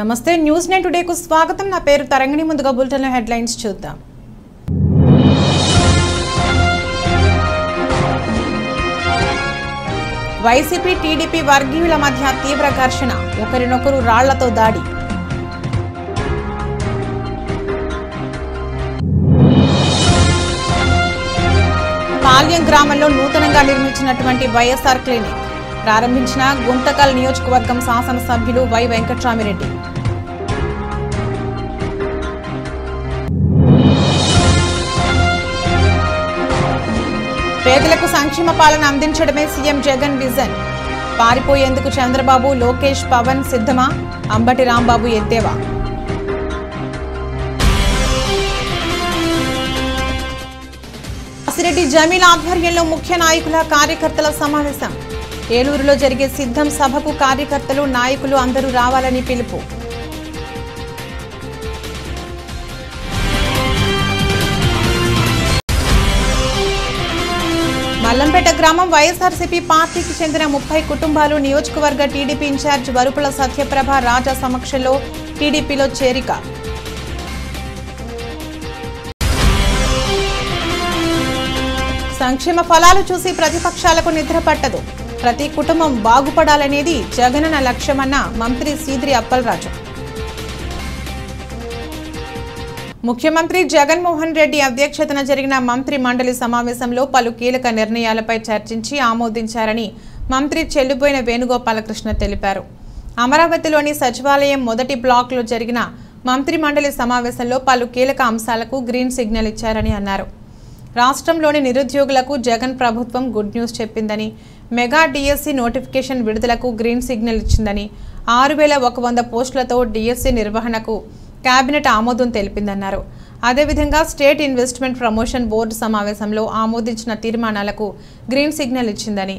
నమస్తే news nine today కు స్వాగతం. నా పేరు తరంగిణి. ముందుగా బులెటిన్ హెడ్లైన్స్ చూద్దాం. వైసీపీ టీడీపీ వర్గీయుల మధ్య తీవ్ర ఘర్షణ, ఒకరినొకరు రాళ్లతో దాడి. పాల్యం గ్రామంలో నూతనంగా నిర్మించినటువంటి వైఎస్ఆర్ క్లినిక్ ప్రారంభించిన గుంతకల్ నియోజకవర్గం శాసనసభ్యులు వై వెంకట్రామిరెడ్డి. పేదలకు సంక్షేమ పాలన అందించడమే సీఎం జగన్ విజన్. పారిపోయేందుకు చంద్రబాబు, లోకేష్, పవన్ సిద్ధమా? అంబటి రాంబాబు ఎద్దేవా. అసిరెడ్డి జమీల్ ఆధ్వర్యంలో ముఖ్య నాయకుల కార్యకర్తల సమావేశం. ఏలూరులో జరిగే సిద్ధం సభకు కార్యకర్తలు, నాయకులు అందరూ రావాలని పిలుపు. మల్లంపేట గ్రామం వైఎస్ఆర్సీపీ పార్టీకి చెందిన 30 కుటుంబాలు నియోజకవర్గ టీడీపీ ఇన్ఛార్జ్ వరుపుల సత్యప్రభ రాజా సమక్షంలో టీడీపీలో చేరిక. సంక్షేమ ఫలాలు చూసి ప్రతిపక్షాలకు నిద్ర పట్టదు. ప్రతి కుటుంబం బాగుపడాలనేది జగనన్న లక్ష్యమన్న మంత్రి సీదిరి అప్పలరాజు. ముఖ్యమంత్రి జగన్మోహన్ రెడ్డి అధ్యక్షతన జరిగిన మంత్రి మండలి సమావేశంలో పలు కీలక నిర్ణయాలపై చర్చించి ఆమోదించారని మంత్రి చెల్లుబోయిన వేణుగోపాలకృష్ణ తెలిపారు. అమరావతిలోని సచివాలయం మొదటి బ్లాక్లో జరిగిన మంత్రి మండలి సమావేశంలో పలు కీలక అంశాలకు గ్రీన్ సిగ్నల్ ఇచ్చారని అన్నారు. రాష్ట్రంలోని నిరుద్యోగులకు జగన్ ప్రభుత్వం గుడ్ న్యూస్ చెప్పిందని, మెగా డిఎస్సి నోటిఫికేషన్ విడుదలకు గ్రీన్ సిగ్నల్ ఇచ్చిందని, 6100 పోస్టులతో డిఎస్సి నిర్వహణకు కేబినెట్ ఆమోదం తెలిపిందన్నారు. అదేవిధంగా స్టేట్ ఇన్వెస్ట్మెంట్ ప్రమోషన్ బోర్డు సమావేశంలో ఆమోదించిన తీర్మానాలకు గ్రీన్ సిగ్నల్ ఇచ్చిందని,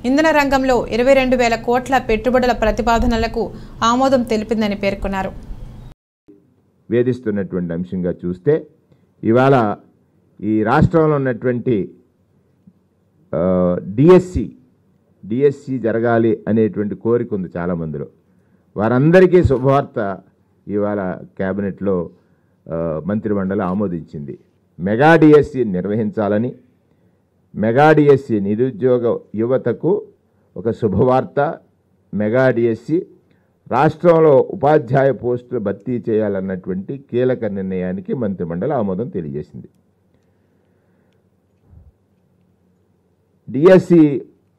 ఇంధన రంగంలో 22,000 కోట్ల పెట్టుబడుల ప్రతిపాదనలకు ఆమోదం తెలిపిందని పేర్కొన్నారు. వేధిస్తున్నటువంటి అంశంగా చూస్తే ఇవాళ ఈ రాష్ట్రంలో ఉన్నటువంటి డిఎస్సి జరగాలి అనేటువంటి కోరిక ఉంది చాలామందిలో. వారందరికీ శుభవార్త ఇవాళ కేబినెట్లో మంత్రిమండలి ఆమోదించింది. మెగా డిఎస్సి నిర్వహించాలని, మెగా డిఎస్సి నిరుద్యోగ యువతకు ఒక శుభవార్త. మెగా డిఎస్సి రాష్ట్రంలో ఉపాధ్యాయ పోస్టులు భర్తీ చేయాలన్నటువంటి కీలక నిర్ణయానికి మంత్రిమండలి ఆమోదం తెలియజేసింది. డిఎస్సి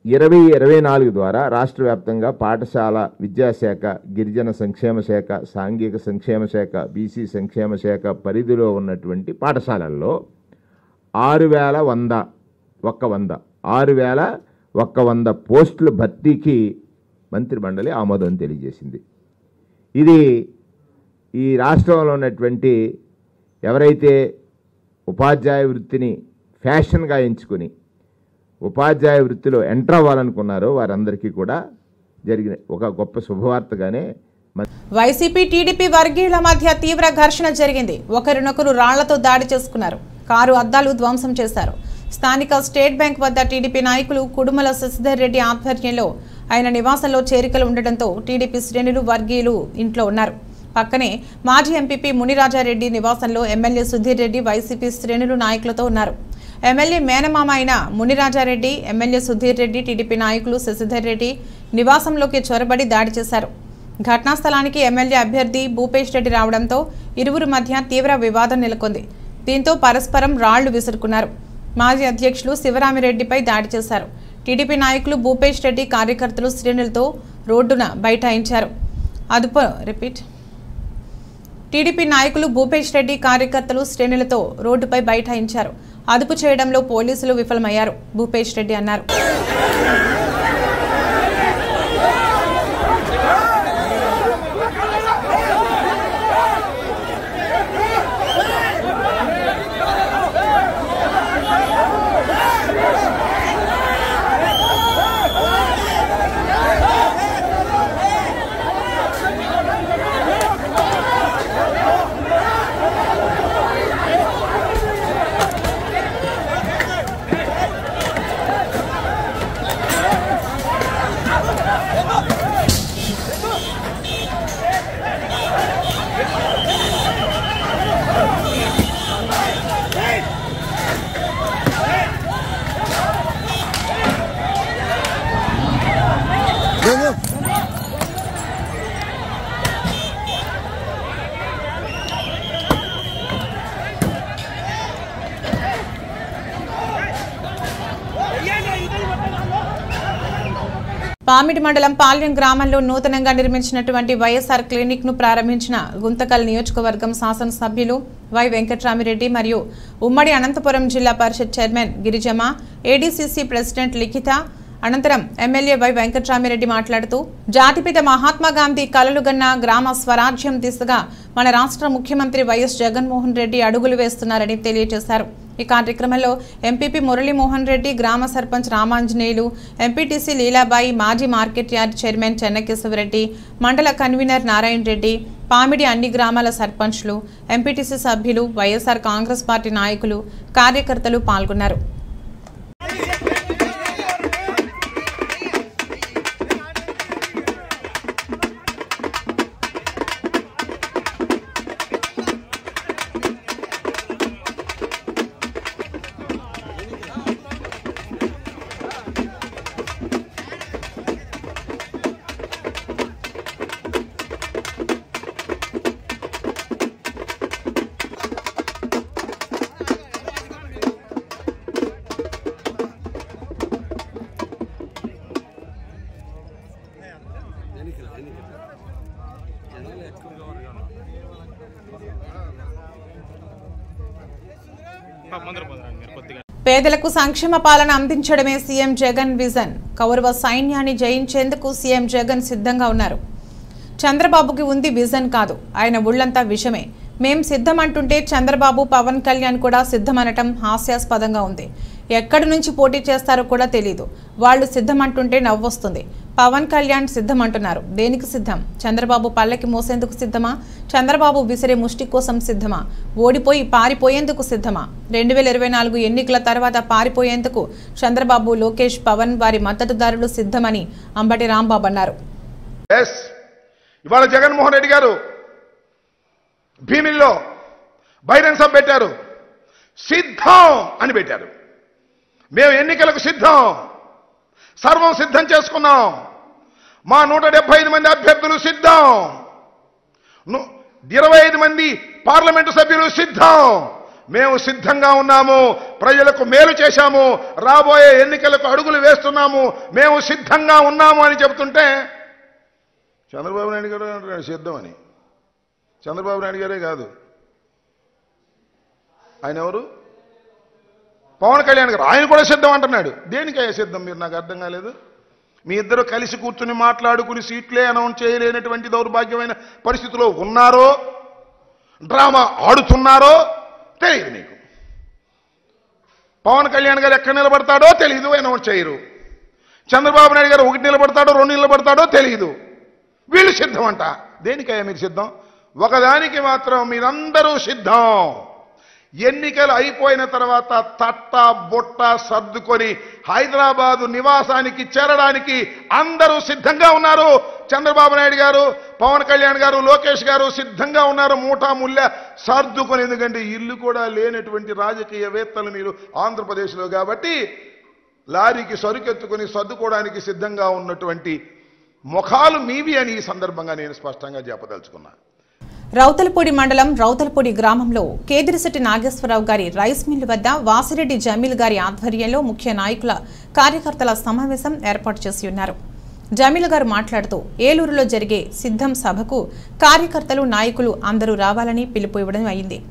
2024 ద్వారా రాష్ట్ర వ్యాప్తంగా పాఠశాల విద్యాశాఖ, గిరిజన సంక్షేమ శాఖ, సాంఘిక సంక్షేమ శాఖ, బీసీ సంక్షేమ శాఖ పరిధిలో ఉన్నటువంటి పాఠశాలల్లో 6,100 పోస్టుల భర్తీకి మంత్రిమండలి ఆమోదం తెలియజేసింది. ఇది ఈ రాష్ట్రంలో ఉన్నటువంటి ఎవరైతే ఉపాధ్యాయ వృత్తిని ఫ్యాషన్గా ఎంచుకుని ఉపాధ్యాయ వృత్తిలో ఎంటర్ అవ్వాలనుకున్నారో వారందరికీ కూడా జరిగిన ఒక గొప్ప శుభవార్తగానే. వైసీపీ టీడీపీ వర్గీయుల మధ్య తీవ్ర ఘర్షణ జరిగింది. ఒకరినొకరు రాళ్లతో దాడి చేసుకున్నారు. కారు అద్దాలు ధ్వంసం చేశారు. స్థానిక స్టేట్ బ్యాంక్ వద్ద టీడీపీ నాయకులు కుడుమల శశిధర్ రెడ్డి ఆధ్వర్యంలో ఆయన నివాసంలో చేరికలు ఉండడంతో టీడీపీ శ్రేణులు, వర్గీయులు ఇంట్లో ఉన్నారు. పక్కనే మాజీ ఎంపీపీ మునిరాజారెడ్డి నివాసంలో ఎమ్మెల్యే సుధీర్ రెడ్డి వైసీపీ శ్రేణులు నాయకులతో ఉన్నారు. ఎమ్మెల్యే మేనమామ అయిన మునిరాజారెడ్డి, ఎమ్మెల్యే సుధీర్ రెడ్డి, టీడీపీ నాయకులు శశిధర్ రెడ్డి నివాసంలోకి చొరబడి దాడి చేశారు. ఘటనా స్థలానికి ఎమ్మెల్యే అభ్యర్థి భూపేష్ రెడ్డి రావడంతో ఇరువురి మధ్య తీవ్ర వివాదం నెలకొంది. దీంతో పరస్పరం రాళ్లు విసురుకున్నారు. మాజీ అధ్యక్షులు శివరామిరెడ్డిపై దాడి చేశారు. టీడీపీ నాయకులు భూపేష్ రెడ్డి కార్యకర్తలు శ్రేణులతో రోడ్డున బైఠాయించారు. టీడీపీ నాయకులు భూపేష్ రెడ్డి కార్యకర్తలు శ్రేణులతో రోడ్డుపై బైఠాయించారు. అదుపు చేయడంలో పోలీసులు విఫలమయ్యారు. భూపేష్ రెడ్డి అన్నారు. పామిడి మండలం పాల్యం గ్రామంలో నూతనంగా నిర్మించినటువంటి వైఎస్ఆర్ క్లినిక్ ను ప్రారంభించిన గుంతకల్ నియోజకవర్గం శాసనసభ్యులు వై వెంకట్రామిరెడ్డి మరియు ఉమ్మడి అనంతపురం జిల్లా పరిషత్ చైర్మన్ గిరిజమ్మ, ఏడీసీసీ ప్రెసిడెంట్ లిఖిత. అనంతరం ఎమ్మెల్యే వై వెంకట్రామిరెడ్డి మాట్లాడుతూ జాతిపిత మహాత్మా గాంధీ కలలుగన్న గ్రామ స్వరాజ్యం దిశగా మన రాష్ట్ర ముఖ్యమంత్రి వైఎస్ జగన్మోహన్ రెడ్డి అడుగులు వేస్తున్నారని తెలియజేశారు. ఈ కార్యక్రమంలో ఎంపీపీ మురళీమోహన్ రెడ్డి, గ్రామ సర్పంచ్ రామాంజనేయులు, ఎంపీటీసీ లీలాబాయి, మాజీ మార్కెట్ యార్డ్ చైర్మన్ చెన్నకేశవరెడ్డి, మండల కన్వీనర్ నారాయణ రెడ్డి, పామిడి అన్ని గ్రామాల సర్పంచ్లు, ఎంపీటీసీ సభ్యులు, వైఎస్ఆర్ కాంగ్రెస్ పార్టీ నాయకులు, కార్యకర్తలు పాల్గొన్నారు. పేదలకు సంక్షేమ పాలన అందించడమే సీఎం జగన్ విజన్. కౌరవ సైన్యాన్ని జయించేందుకు సీఎం జగన్ సిద్ధంగా ఉన్నారు. చంద్రబాబుకి ఉంది విజన్ కాదు, ఆయన ఊళ్ళంతా విషమే. మేం సిద్ధమంటుంటే చంద్రబాబు, పవన్ కళ్యాణ్ కూడా సిద్ధమనటం హాస్యాస్పదంగా ఉంది. ఎక్కడి నుంచి పోటీ చేస్తారో కూడా తెలీదు. వాళ్ళు సిద్ధమంటుంటే నవ్వొస్తుంది. పవన్ కళ్యాణ్ సిద్ధమంటున్నారు. దేనికి సిద్ధం? చంద్రబాబు పల్లకి మోసేందుకు సిద్ధమా? చంద్రబాబు విసిరే ముష్టి కోసం సిద్ధమా? ఓడిపోయి పారిపోయేందుకు సిద్ధమా? 2024 ఎన్నికల తర్వాత పారిపోయేందుకు చంద్రబాబు, లోకేష్, పవన్ వారి మద్దతుదారులు సిద్ధమని అంబటి రాంబాబు అన్నారు. ఇవాళ జగన్మోహన్ రెడ్డి గారు భీమిల్లో బహిరంగ సభ పెట్టారు. సిద్ధం అని పెట్టారు. మేము ఎన్నికలకు సిద్ధం, సర్వం సిద్ధం చేసుకున్నాం. మా 175 మంది అభ్యర్థులు సిద్ధం, 25 మంది పార్లమెంటు సభ్యులు సిద్ధం. మేము సిద్ధంగా ఉన్నాము. ప్రజలకు మేలు చేశాము. రాబోయే ఎన్నికలకు అడుగులు వేస్తున్నాము. మేము సిద్ధంగా ఉన్నాము అని చెబుతుంటే చంద్రబాబు నాయుడు గారు అంటున్నాడు సిద్ధం అని. చంద్రబాబు నాయుడు గారే కాదు, ఆయన ఎవరు? పవన్ కళ్యాణ్ గారు, ఆయన కూడా సిద్ధం అంటున్నాడు. దేనికయ్యా సిద్ధం? మీరు నాకు అర్థం కాలేదు. మీ ఇద్దరు కలిసి కూర్చుని మాట్లాడుకుని సీట్లే అనౌన్స్ చేయలేనటువంటి దౌర్భాగ్యమైన పరిస్థితిలో ఉన్నారో, డ్రామా ఆడుతున్నారో తెలియదు మీకు. పవన్ కళ్యాణ్ గారు ఎక్కడ నిలబడతాడో తెలియదు, అనౌన్స్ చేయరు. చంద్రబాబు నాయుడు గారు 1 నిలబడతాడో 2 నిలబడతాడో తెలియదు. వీళ్ళు సిద్ధం అంట. దేనికయ్యా మీరు సిద్ధం? ఒకదానికి మాత్రం మీరందరూ సిద్ధం. ఎన్నికలు అయిపోయిన తర్వాత తట్ట బొట్ట సర్దుకొని హైదరాబాదు నివాసానికి చేరడానికి అందరూ సిద్ధంగా ఉన్నారు. చంద్రబాబు నాయుడు గారు, పవన్ కళ్యాణ్ గారు, లోకేష్ గారు సిద్ధంగా ఉన్నారు. మూటా ముళ్ళ సర్దుకొని. ఎందుకంటే ఇల్లు కూడా లేనటువంటి రాజకీయవేత్తలు మీరు ఆంధ్రప్రదేశ్లో కాబట్టి లారీకి సరుకెత్తుకొని సర్దుకోవడానికి సిద్ధంగా ఉన్నటువంటి ముఖాలు మీవి అని ఈ సందర్భంగా నేను స్పష్టంగా చెప్పదలుచుకున్నాను. రౌతలపూడి మండలం రౌతలపూడి గ్రామంలో కేదిరిశెట్టి నాగేశ్వరరావు గారి రైస్ మిల్లు వద్ద వాసిరెడ్డి జమీల్ గారి ఆధ్వర్యంలో ముఖ్య నాయకుల, కార్యకర్తల సమావేశం ఏర్పాటు చేసి ఉన్నారు. జమీల్ గారు మాట్లాడుతూ ఏలూరులో జరిగే సిద్ధం సభకు కార్యకర్తలు, నాయకులు అందరూ రావాలని పిలుపు ఇవ్వడం అయింది.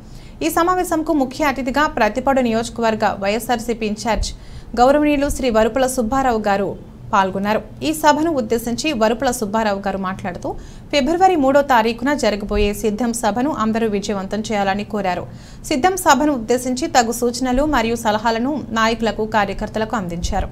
ఈ సమావేశంకు ముఖ్య అతిథిగా ప్రతిపాడు నియోజకవర్గ వైఎస్ఆర్సీపీ ఇన్ఛార్జ్ గౌరవనీయులు శ్రీ వరుపుల సుబ్బారావు గారు పాల్గొన్నారు. ఈ సభను ఉద్దేశించి వరుపుల సుబ్బారావు గారు మాట్లాడుతూ ఫిబ్రవరి 3వ తారీఖున జరగబోయే సిద్ధం సభను అందరూ విజయవంతం చేయాలని కోరారు. సిద్ధం సభను ఉద్దేశించి తగు సూచనలు మరియు సలహాలను నాయకులకు, కార్యకర్తలకు అందించారు.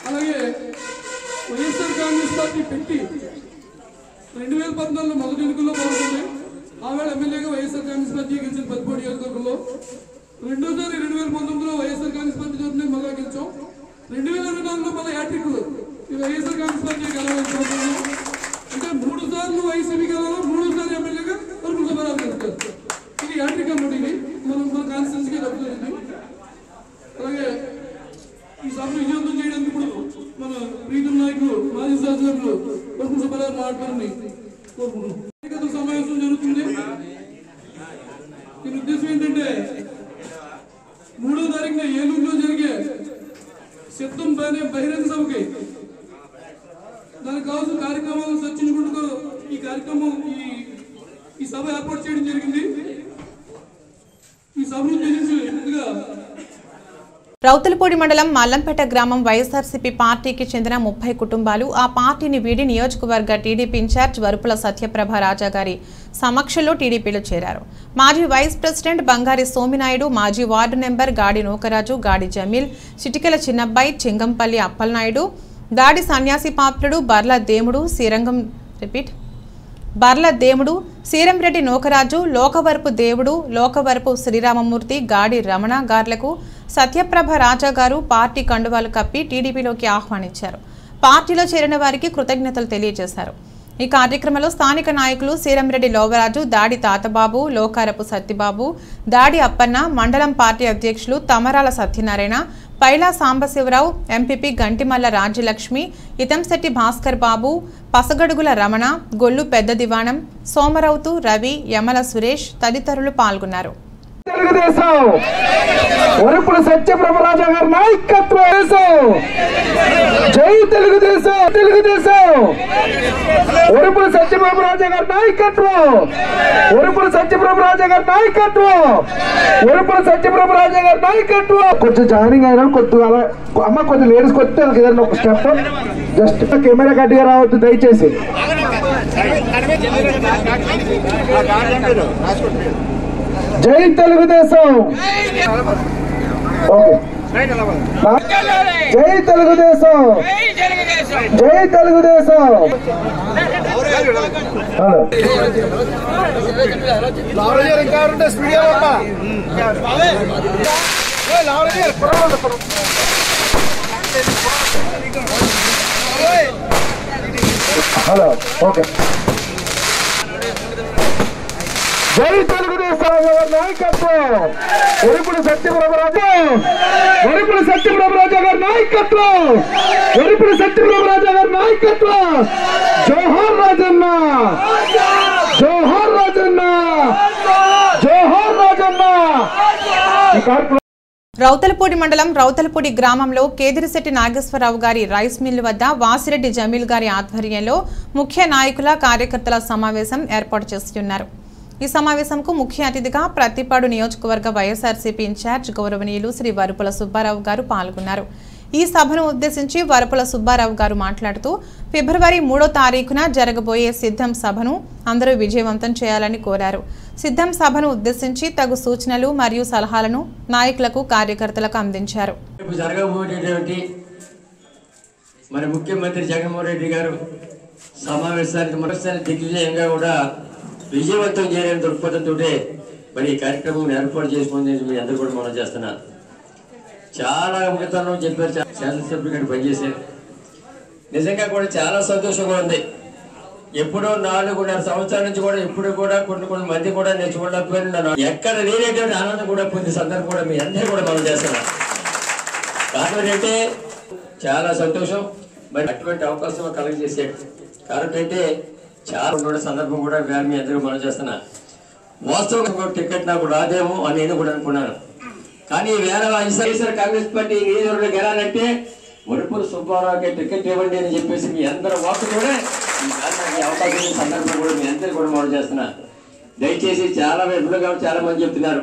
అలాగే వైఎస్ఆర్ కాంగ్రెస్ పార్టీ పెట్టి 2014లో మొదటి ఎన్నికల్లో పాల్గొంది. ఆవేళ ఎమ్మెల్యేగా వైఎస్ఆర్ కాంగ్రెస్ పార్టీ గెలిచిన పత్తిపాడు నియోజకవర్గంలో. రెండోసారి 2019లో వైఎస్ఆర్ కాంగ్రెస్ పార్టీ తరఫున మళ్ళా గెలిచాం. 2024లో మళ్ళీ హ్యాట్రిక్ వైఎస్ఆర్ కాంగ్రెస్ పార్టీ గెలవాలనుకుంటున్నాం. అంటే 3 సార్లు వైసీపీ గెలవాలి, 3సారి ఎమ్మెల్యేగా వరకు సుబ్బారావు గెలుస్తారు. ఇది హ్యాట్రిక్ అన్నమాట. ఇది మన కాన్స్టిట్యూన్సీగా తప్పుతుంది. అలాగే ఈ సభను విజయవంతం చేయడానికి ఇప్పుడు మన మన ప్రీతం నాయకులు మాజీ శాసనసభ్యులు వరపుల సుబ్బారావు మాట్లాడాలని కోరుకుంటున్నాం. సమావేశం జరుగుతుంది. దీని ఉద్దేశం ఏంటంటే 3వ తారీఖున ఏలూరులో జరిగే సిద్ధం బహిరంగ సభకి దానికి కావాల్సిన కార్యక్రమాలను చర్చించుకుంటూ ఈ కార్యక్రమం ఈ సభ ఏర్పాటు చేయడం జరిగింది. ఈ సభను ఉద్దేశించి ముందుగా రౌతులపూడి మండలం మల్లంపేట గ్రామం వైఎస్ఆర్సీపీ పార్టీకి చెందిన 30 కుటుంబాలు ఆ పార్టీని వీడి నియోజకవర్గ టీడీపీ ఇన్ఛార్జ్ వరుపుల సత్యప్రభ రాజా గారి సమక్షంలో టీడీపీలో చేరారు. మాజీ వైస్ ప్రెసిడెంట్ బంగారి సోమినాయుడు, మాజీ వార్డు నెంబర్ గాడి నూకరాజు, గాడి జమీల్, చిటికెల చిన్నబ్బాయి, చింగంపల్లి అప్పలనాయుడు, దాడి సన్యాసి పాత్రుడు, బర్ల దేవుడు, సీరంరెడ్డి నూకరాజు, లోకవరపు దేవుడు, లోకవరపు శ్రీరామమూర్తి, గాడి రమణ గార్లకు సత్యప్రభ రాజా గారు పార్టీ కండువాలు కప్పి టీడీపీలోకి ఆహ్వానించారు. పార్టీలో చేరిన వారికి కృతజ్ఞతలు తెలియజేశారు. ఈ కార్యక్రమంలో స్థానిక నాయకులు సీరంరెడ్డి లోవరాజు, దాడి తాతబాబు, లోకారపు సత్యబాబు, దాడి అప్పన్న, మండలం పార్టీ అధ్యక్షులు తమరాల సత్యనారాయణ, పైలా సాంబశివరావు, ఎంపీపీ గంటిమల్ల రాజ్యలక్ష్మి, ఇతంశెట్టి భాస్కర్ బాబు, పసగడుగుల రమణ, గొల్లు పెద్ద దివాణం, సోమరౌతు, రవి, యమల సురేష్ తదితరులు పాల్గొన్నారు. తెలుగుదేశం వరపుల సత్యప్రభ రాజా గారి నాయకత్వం. జై తెలుగుదేశం. తెలుగుదేశం వరపుల సత్యప్రభ రాజా గారి నాయకత్వం. వరపుల సత్యప్రభ రాజా గారి నాయకత్వం. వరపుల సత్యప్రభ రాజా గారి నాయకత్వం. కొంచెం జాయినింగ్ అయినా కొద్దిగా అమ్మ కొంచెం లేడీస్ కొత్తే ఏదైనా ఒక స్టెప్ జస్ట్ కెమెరా గట్టిగా రావద్దు దయచేసి. జై తెలుగుదేశం. జై తెలుగుదేశం. జై తెలుగుదేశం. Hello okay. జై తెలుగుదేశం నాయకత్వం. వరపుల సత్యప్రభ రాజా, వరపుల సత్యప్రభ రాజా గారి నాయకత్వం. వరపుల సత్యప్రభ రాజా గారి నాయకత్వం. జోహార్ రాజన్న, జోహార్ రాజన్న, జోహార్ రాజన్న. రౌతలపూడి మండలం రౌతలపూడి గ్రామంలో కేదిరిశెట్టి నాగేశ్వరరావు గారి రైస్ మిల్లు వద్ద వాసిరెడ్డి జమీల్ గారి ఆధ్వర్యంలో ముఖ్య నాయకుల కార్యకర్తల సమావేశం ఏర్పాటు చేస్తున్నారు. ఈ సమావేశంకు ముఖ్య అతిథిగా ప్రతిపాడు నియోజకవర్గ వైఎస్ఆర్సీపీ ఇన్ఛార్జ్ గౌరవనీయులు శ్రీ వరుపుల సుబ్బారావు గారు పాల్గొన్నారు. ఈ సభను ఉద్దేశించి వరుపుల సుబ్బారావు గారు మాట్లాడుతూ ఫిబ్రవరి 3వ తారీఖున జరగబోయే సిద్ధం సభను అందరూ విజయవంతం చేయాలని కోరారు. సిద్ధం సభను ఉద్దేశించి తగు సూచనలు మరియు సలహాలను నాయకులకు కార్యకర్తలకు అందించారు. మన ముఖ్యమంత్రి జగన్మోహన్ రెడ్డి గారు సమావేశానికి మరోసారి దిగ్విజయంగా కూడా విజయవంతం చేయాలని దృక్పథంతో మరి ఈ కార్యక్రమం ఏర్పాటు చేసుకుని మీ అందరూ కూడా మనం చేస్తున్నారు. చాలా గతంలో చెప్పారు, శాసనసభ్యులు గారు పనిచేశారు. నిజంగా కూడా చాలా సంతోషంగా ఉంది. ఎప్పుడో 4.5 సంవత్సరాల నుంచి కూడా ఇప్పుడు కూడా కొన్ని మంది కూడా నేర్చుకోలేకపోయినా ఎక్కడ లేనటువంటి ఆనందం కూడా పొందే సందర్భం కూడా మీ అందరూ కూడా మనం చేస్తున్నారు. కారణం ఏంటంటే చాలా సంతోషం. మరి అటువంటి అవకాశం కలెక్ట్ చేసాడు. కారణం ఏంటంటే చాలా ఉన్న సందర్భం కూడా మీ అందరూ మనం చేస్తున్నా. వాస్తవంగా టికెట్ నాకు రాదేమో అని నేను కూడా అనుకున్నాను. కానీ వేరే వైఎస్ఆర్ కాంగ్రెస్ పార్టీ నియోజకవర్గంలో గెలాలంటే వరుపుల సుబ్బారావుకి టికెట్ ఇవ్వండి అని చెప్పేసి మీ అందరూ వాకు కూడా ఈ అవకాశం సందర్భం కూడా మీ అందరూ కూడా మనం చేస్తున్నా. దయచేసి చాలా విధులుగా చాలా మంది చెప్తున్నారు.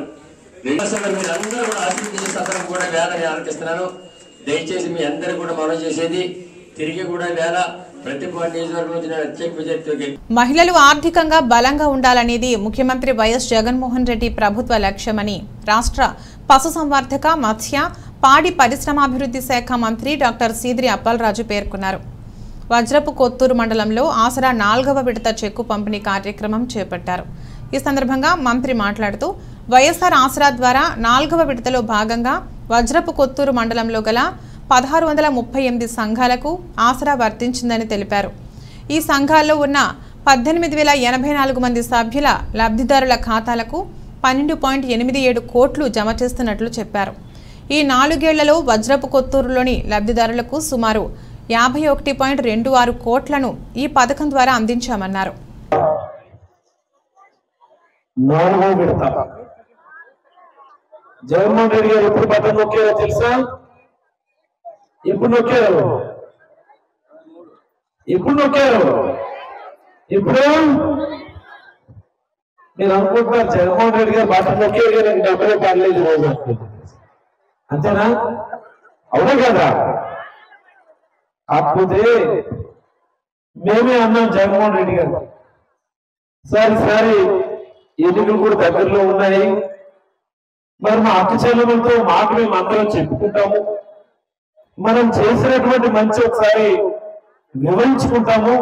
మీరు అందరూ కూడా ఆశీర్వదించే సందర్భం కూడా వేలని ఆలోచిస్తున్నాను. దయచేసి మీ అందరూ కూడా మనం చేసేది తిరిగి కూడా వేళ మహిళలు ఆర్థికంగా బలంగా ఉండాలనేది ముఖ్యమంత్రి వైఎస్ జగన్మోహన్ రెడ్డి ప్రభుత్వ లక్ష్యమని రాష్ట్ర పశుసంవర్ధక, మత్స్య, పాడి పరిశ్రమాభివృద్ధి శాఖ మంత్రి డాక్టర్ సీదిరి అప్పలరాజు పేర్కొన్నారు. వజ్రపు కొత్తూరు మండలంలో ఆసరా 4వ విడత చెక్కు పంపిణీ కార్యక్రమం చేపట్టారు. ఈ సందర్భంగా మంత్రి మాట్లాడుతూ వైఎస్ఆర్ ఆసరా ద్వారా 4వ విడతలో భాగంగా వజ్రపు కొత్తూరు మండలంలో గల 1638 సంఘాలకు ఆసరా వర్తించిందని తెలిపారు. ఈ సంఘాల్లో ఉన్న 18,084 మంది సభ్యుల లబ్ధిదారుల ఖాతాలకు 12.87 కోట్లు జమ చేస్తున్నట్లు చెప్పారు. ఈ 4 ఏళ్లలో వజ్రపు కొత్తూరులోని లబ్ధిదారులకు సుమారు 51.26 కోట్లను ఈ పథకం ద్వారా అందించామన్నారు. నాలుగో విడత జగన్మోహన్ రెడ్డి గారు ఎప్పుడు బటన్ నొక్కారో తెలుసా? ఎప్పుడు నొక్కారు? ఇప్పుడు నేను అనుకుంటున్నాను జగన్మోహన్ రెడ్డి గారు బటన్ నొక్కారు నాకు డబ్బులే పడలేదు రోజు. అంతేనా? అవునా కదా? కాకపోతే మేమే అన్నాం జగన్మోహన్ రెడ్డి గారు, సరే ఎన్నికలు కూడా దగ్గరలో ఉన్నాయి, మరి మా అక్క చెల్లెలతో మాట మేము అందరం చెప్పుకుంటాము, మనం చేసినటువంటి మంచి ఒకసారి వివరించుకుంటాము,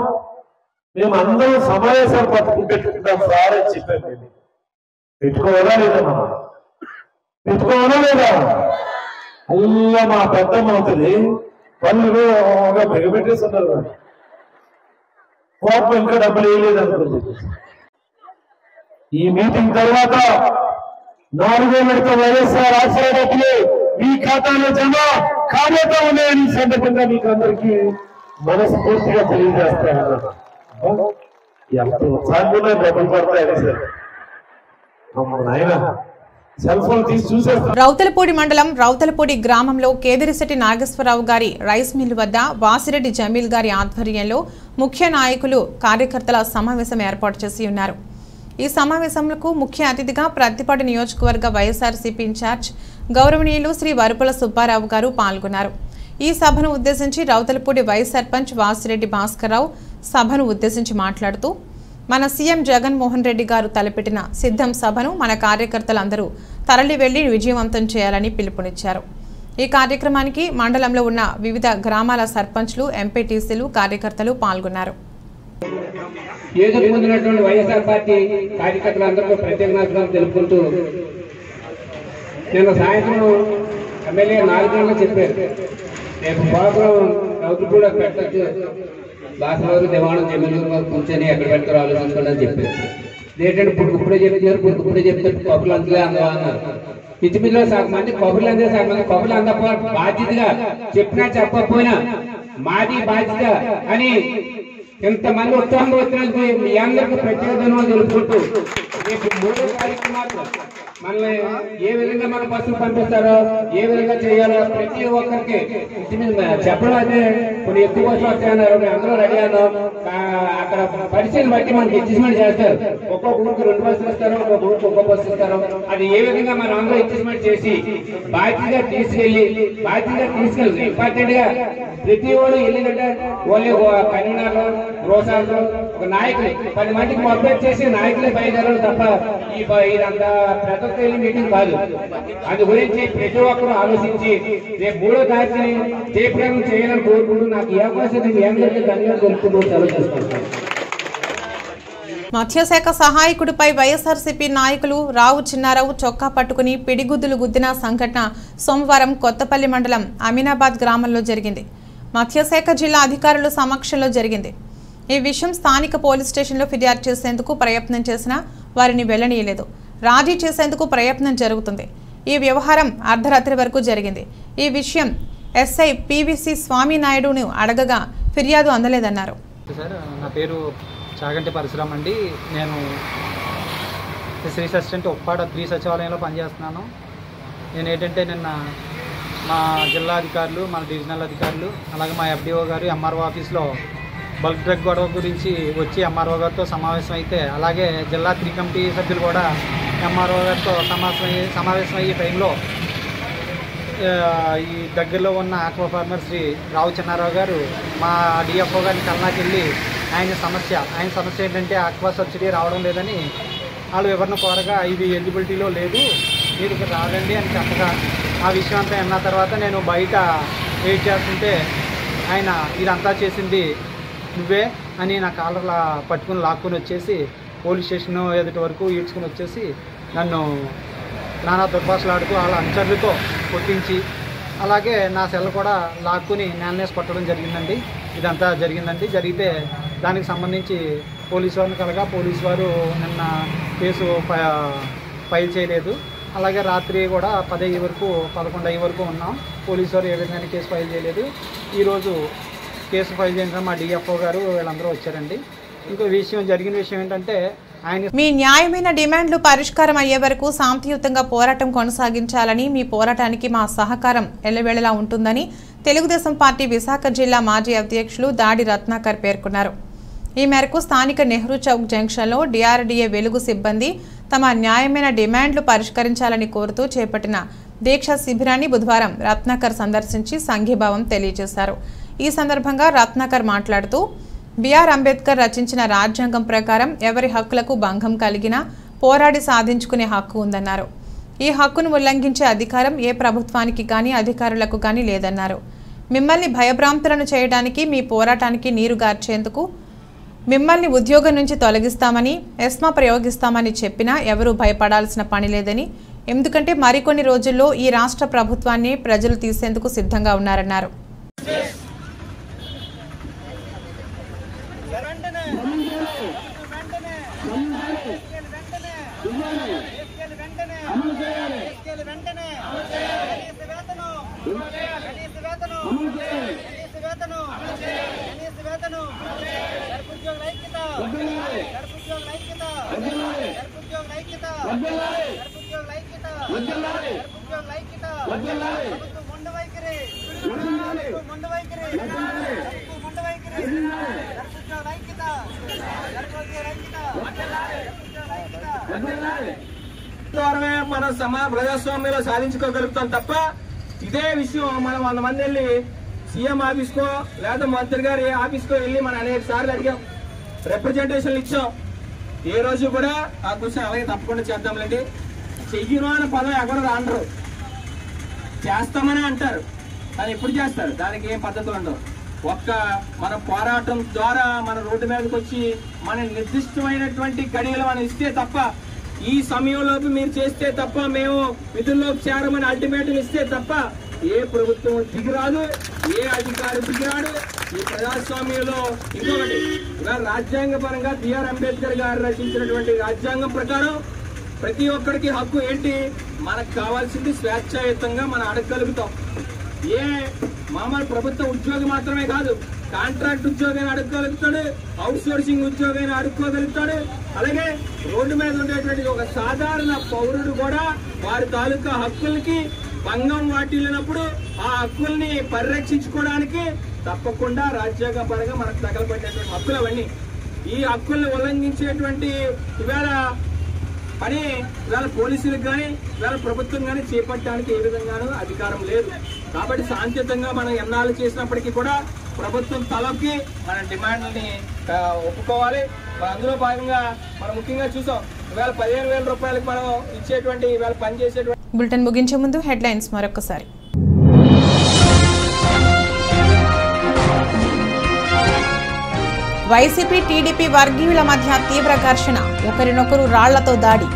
మేము అందరం సమావేశాలు పెట్టుకుంటాం సార్ అని చెప్పాను. మేము పెట్టుకోవాలా లేదా? మనం పెట్టుకోవాలా లేదా? అల్లా మా పెద్దమ్మ అవుతుంది, వాళ్ళు బిగబెట్టేస్తున్నారు, కోపం ఇంకా డబ్బులు వేయలేదు అనుకుంది. ఈ మీటింగ్ తర్వాత 4వ విడత వైఎస్ఆర్ ఆసరా డబ్బులు మీ ఖాతాలో జమ కాబోతా ఉన్నాయని సందర్భంగా మీకు అందరికీ మనస్ఫూర్తిగా తెలియజేస్తాను. ఎంత ఉత్సాహంగా డబ్బులు పడతాయని సార్ ఆయన సెల్ ఫోన్ తీసి చూసేస్తారు. రౌతలపూడి మండలం రౌతలపూడి గ్రామంలో కేదిరిశెట్టి నాగేశ్వరరావు గారి రైస్ మిల్ వద్ద వాసిరెడ్డి జమీల్ గారి ఆధ్వర్యంలో ముఖ్య నాయకులు కార్యకర్తల సమావేశం ఏర్పాటు చేసి ఉన్నారు. ఈ సమావేశంలో ముఖ్య అతిథిగా ప్రత్తిపాడు నియోజకవర్గ వైఎస్ఆర్సీపీ ఇన్ఛార్జ్ గౌరవనీయులు శ్రీ వరుపుల సుబ్బారావు గారు పాల్గొన్నారు. ఈ సభను ఉద్దేశించి రౌతలపూడి వైస్ సర్పంచ్ వాసిరెడ్డి భాస్కర్రావు సభను ఉద్దేశించి మాట్లాడుతూ, మన సీఎం జగన్మోహన్ రెడ్డి గారు తలపెట్టిన సిద్ధం సభను మన కార్యకర్తలందరూ తరలి వెళ్లి విజయవంతం చేయాలని పిలుపునిచ్చారు. ఈ కార్యక్రమానికి మండలంలో ఉన్న వివిధ గ్రామాల సర్పంచ్లు, ఎంపీటీసీలు, కార్యకర్తలు పాల్గొన్నారు. ఏదో పొందినటువంటి వైఎస్ఆర్ పార్టీ కార్యకర్తలందరికీ ప్రత్యేక తెలుపుకుంటూ, నిన్న సాయంత్రం ఎమ్మెల్యే 4 గంటలకు చెప్పారు, రేపు ప్రోగ్రాం రౌతలపూడి పెట్టచ్చు, బాసరావు దివాణం జమీన్ గారు కూర్చొని ఎక్కడ పెడతారో ఆలోచించుకోండి అని చెప్పారు. ఏంటంటే ఇప్పుడే చెప్తారు కబుర్లు అందులో అన్నారు. పిచ్చిమిదిలో సగం మంది కబుర్లు అందే, సగం మంది కబుర్లు అందపో బాధ్యతగా చెప్పినా చెప్పకపోయినా మాది బాధ్యత అని ఇంతమంది ఉత్సాహంగా వచ్చినందుకు మీ అందరికీ ప్రత్యేక ధన్యవాదాలు తెలుపుకుంటూ, రేపు 3వ తారీఖు మాత్రం మనల్ని ఏ విధంగా మన బస్సులు పంపిస్తారో, ఏ విధంగా చేయాలో ప్రతి ఒక్కరికి చెప్పడం అయితే కొన్ని ఎక్కువ బస్సులు వస్తాయన్నారు, అందరూ రెడీ అన్నాం. అక్కడ పరిస్థితిని బట్టి మనకి అడ్జస్ట్మెంట్ చేస్తారు. ఒక్కొక్క ఊరికి 2 బస్సులు ఇస్తారు, ఒక్కొక్క ఊరికి 1 బస్సు ఇస్తారు. అది ఏ విధంగా మనం అందరూ అడ్జస్ట్మెంట్ చేసి బాధ్యతగా తీసుకెళ్లి ఇంపార్టెంట్ గా ప్రతి వాళ్ళు ఎందుకంటే వాళ్ళు కన్వీనర్లు, రోసాలు, ఒక నాయకులు 10 మందికి మొబైల్ చేసి నాయకులే బయలుదేరాలి తప్ప ఇదంతా ప్రతి ఒక్క మీటింగ్ కాదు. అందు గురించి ప్రతి ఒక్కరూ ఆలోచించి రేపు 3వ తారీఖుని జయప్రదం చేయాలని కోరుకుంటూ నాకు ఈ అవకాశం మీ అందరికీ ధన్యవాదాలు తెలుపుకుంటూ సెలవు చేసుకుంటాను. మత్స్యశాఖ సహాయకుడిపై వైఎస్ఆర్సీపీ నాయకులు రావు చిన్నారావు చొక్కా పట్టుకుని పిడిగుద్దులు గుద్దిన సంఘటన సోమవారం కొత్తపల్లి మండలం అమీనాబాద్ గ్రామంలో జరిగింది. మత్స్యశాఖ జిల్లా అధికారుల సమక్షంలో జరిగింది. ఈ విషయం స్థానిక పోలీస్ స్టేషన్లో ఫిర్యాదు చేసేందుకు ప్రయత్నం చేసినా వారిని వెళ్లనీయలేదు. రాజీ చేసేందుకు ప్రయత్నం జరుగుతుంది. ఈ వ్యవహారం అర్ధరాత్రి వరకు జరిగింది. ఈ విషయం ఎస్ఐ పివిసి స్వామినాయుడును అడగగా ఫిర్యాదు అందలేదన్నారు. సార్, నా పేరు చాగంటి పరశురామ్ అండి. నేను రీసెర్చ్ అసిస్టెంట్ ఉప్పాడ 3 సచివాలయంలో పనిచేస్తున్నాను. నేను ఏంటంటే నిన్న మా జిల్లా అధికారులు, మన డివిజనల్ అధికారులు, అలాగే మా ఎఫ్డిఓ గారు ఎంఆర్ఓ ఆఫీస్లో బల్క్ డ్రగ్ గొడవ గురించి వచ్చి ఎంఆర్ఓ గారితో సమావేశం అయితే, అలాగే జిల్లా 3 కమిటీ సభ్యులు కూడా ఎంఆర్ఓ గారితో సమావేశం అయ్యే టైంలో ఈ దగ్గరలో ఉన్న ఆక్వా ఫార్మర్ శ్రీ రావు చిన్నారావు గారు మా డిఎఫ్ఓ గారిని కల్నాకి వెళ్ళి ఆయన సమస్య ఏంటంటే ఆక్వా సబ్సిడీ రావడం లేదని వాళ్ళు వివరణ కోరగా ఇది ఎలిజిబిలిటీలో లేదు, మీరు ఇక్కడ రాదండి అని చెప్పగా ఆ విషయం అంతా అన్న తర్వాత నేను బయట వెయిట్ చేస్తుంటే ఆయన ఇదంతా చేసింది నువ్వే అని నా కాలర్లా పట్టుకుని లాక్కుని వచ్చేసి పోలీస్ స్టేషన్ ఎదుటి వరకు ఈడ్చుకుని వచ్చేసి నన్ను నానా దుర్భాషలాడుతూ వాళ్ళ అనుచరులతో కొట్టించి, అలాగే నా సెల్ కూడా లాక్కుని నేలనేసి కొట్టడం జరిగిందండి. ఇదంతా జరిగిందండి. జరిగితే దానికి సంబంధించి పోలీసు వారిని కలగా పోలీసు వారు నిన్న కేసు ఫైల్ చేయలేదు. అలాగే రాత్రి కూడా 10 వరకు 11 వరకు ఉన్నాం. పోలీసు వారు ఏ విధంగా కేసు ఫైల్ చేయలేదు. ఈరోజు కేసు ఫైల్ చేసిన మా డిఎఫ్ఓ గారు వీళ్ళందరూ వచ్చారండి. ఇంకో జరిగిన విషయం ఏంటంటే మీ న్యాయమైన డిమాండ్లు పరిష్కారం అయ్యే వరకు శాంతియుతంగా పోరాటం కొనసాగించాలని, మీ పోరాటానికి మా సహకారం ఎల్లవేళలా ఉంటుందని తెలుగుదేశం పార్టీ విశాఖ జిల్లా మాజీ అధ్యక్షులు దాడి రత్నాకర్ పేర్కొన్నారు. ఈ మేరకు స్థానిక నెహ్రూ చౌక్ జంక్షన్లో డిఆర్డీఏ వెలుగు సిబ్బంది తమ న్యాయమైన డిమాండ్లు పరిష్కరించాలని కోరుతూ చేపట్టిన దీక్షా శిబిరాన్ని బుధవారం రత్నాకర్ సందర్శించి సంఘీభావం తెలియజేశారు. ఈ సందర్భంగా రత్నాకర్ మాట్లాడుతూ బిఆర్ అంబేద్కర్ రచించిన రాజ్యాంగం ప్రకారం ఎవరి హక్కులకు భంగం కలిగినా పోరాడి సాధించుకునే హక్కు ఉందన్నారు. ఈ హక్కును ఉల్లంఘించే అధికారం ఏ ప్రభుత్వానికి కానీ అధికారులకు కానీ లేదన్నారు. మిమ్మల్ని భయభ్రాంతులను చేయడానికి, మీ పోరాటానికి నీరుగార్చేందుకు మిమ్మల్ని ఉద్యోగం నుంచి తొలగిస్తామని, ఎస్మా ప్రయోగిస్తామని చెప్పినా ఎవరూ భయపడాల్సిన పని లేదని, ఎందుకంటే మరికొన్ని రోజుల్లో ఈ రాష్ట్ర ప్రభుత్వాన్ని ప్రజలు తీసేందుకు సిద్ధంగా ఉన్నారన్నారు. మన ప్రజాస్వామ్యంలో సాధించుకోగలుగుతాం తప్ప ఇదే విషయం మనం 100 మంది వెళ్ళి సీఎం ఆఫీస్కో లేదా మంత్రి గారి ఆఫీస్కో వెళ్ళి మనం అనేక సార్లు అడిగాం, రిప్రజెంటేషన్లు ఇచ్చాం. ఏ రోజు కూడా ఆ క్వశ్చన్ అలాగే తప్పకుండా చేద్దాంలేండి. చెయ్యను అనే పదం ఎవరు రాండ్రు, చేస్తామని అంటారు, కానీ ఎప్పుడు చేస్తారు? దానికి ఏం పద్ధతులు ఉండవు. మన పోరాటం ద్వారా మన రోడ్డు మీదకి వచ్చి మన నిర్దిష్టమైనటువంటి గడియలు మనం ఇస్తే తప్ప, ఈ సమయంలోపు మీరు చేస్తే తప్ప, మేము విధుల్లోకి చేరమని అల్టిమేటం ఇస్తే తప్ప ఏ ప్రభుత్వం దిగిరాదు, ఏ అధికారి దిగిరాడు. ఈ ప్రజాస్వామ్యంలో ఇంకొకటి, రాజ్యాంగ పరంగా బిఆర్ అంబేద్కర్ గారు రచించినటువంటి రాజ్యాంగం ప్రకారం ప్రతి ఒక్కరికి హక్కు ఏంటి? మనకు కావాల్సింది స్వేచ్ఛాయుతంగా మనం అడగగలుగుతాం. ఏ మామూలు ప్రభుత్వ ఉద్యోగి మాత్రమే కాదు, కాంట్రాక్ట్ ఉద్యోగాన్ని అడుక్కోగలుగుతాడు, అవుట్ సోర్సింగ్ ఉద్యోగాన్ని అడుక్కోగలుగుతాడు. అలాగే రోడ్డు మీద ఉండేటువంటి ఒక సాధారణ పౌరుడు కూడా వారి తాలూకా హక్కులకి భంగం వాటిల్లినప్పుడు ఆ హక్కుల్ని పరిరక్షించుకోవడానికి తప్పకుండా రాజ్యాంగ పరంగా మనకు తగలబెట్టేటువంటి హక్కులు అవన్నీ. ఈ హక్కుల్ని ఉల్లంఘించేటువంటి ఇవాళ పని ఇవాళ పోలీసులకు కానీ ఇవాళ ప్రభుత్వం కానీ చేపట్టడానికి ఏ విధంగానూ అధికారం లేదు. కాబట్టి శాంతియుతంగా మనం ఎన్నాళ్ళు చేసినప్పటికీ కూడా ప్రభుత్వం తలకి మన డిమాండ్లని ఒప్పుకోవాలి. అందులో భాగంగా మనం ముఖ్యంగా చూసాం, ఇవాళ 15,000 రూపాయలకు మనం ఇచ్చేటువంటి ఇవాళ పనిచేసేటువంటి. బులెటిన్ ముగించే ముందు హెడ్లైన్స్ మరొకసారి. వైసీపీ టీడీపీ వర్గీయుల మధ్య తీవ్ర ఘర్షణ, ఒకరినొకరు రాళ్లతో దాడి.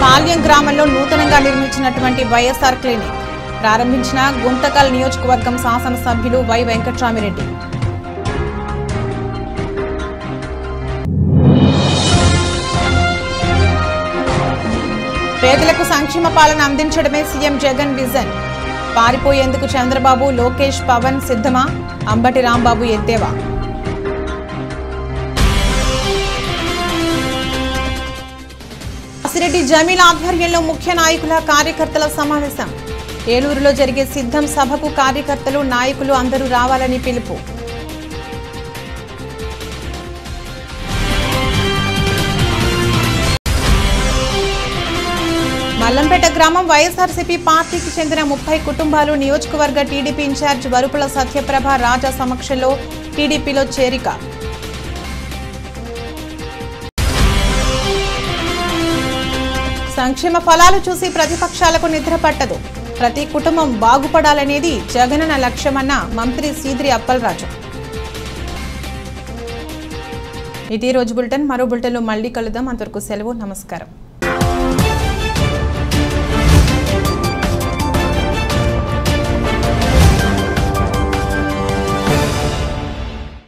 పాల్యం గ్రామంలో నూతనంగా నిర్మించినటువంటి వైఎస్ఆర్ క్లినిక్ ప్రారంభించిన గుంతకల్ నియోజకవర్గం శాసనసభ్యులు వై వెంకట్రామిరెడ్డి. పేదలకు సంక్షేమ పాలన అందించడమే సీఎం జగన్ విజన్. పారిపోయేందుకు చంద్రబాబు, లోకేష్, పవన్ సిద్ధమా? అంబటి రాంబాబు ఎద్దేవా. వాసిరెడ్డి జమీల్ ఆధ్వర్యంలో ముఖ్య నాయకుల కార్యకర్తల సమావేశం. ఏలూరులో జరిగే సిద్ధం సభకు కార్యకర్తలు, నాయకులు అందరూ రావాలని పిలుపు. మల్లంపేట గ్రామం వైఎస్ఆర్సీపీ పార్టీకి చెందిన 30 కుటుంబాలు నియోజకవర్గ టీడీపీ ఇన్ఛార్జ్ వరుపుల సత్యప్రభ రాజా సమక్షంలో టీడీపీలో చేరిక. సంక్షేమ ఫలాలు చూసి ప్రతిపక్షాలకు నిద్ర పట్టదు, ప్రతి కుటుంబం బాగుపడాలనేది జగనన్న లక్ష్యమన్న మంత్రి సీదిరి అప్పలరాజు. ఇది రోజు బులెటిన్. మరో బులెటిన్లో మళ్ళీ కలుద్దాం. అంతవరకు సెలవు. నమస్కారం.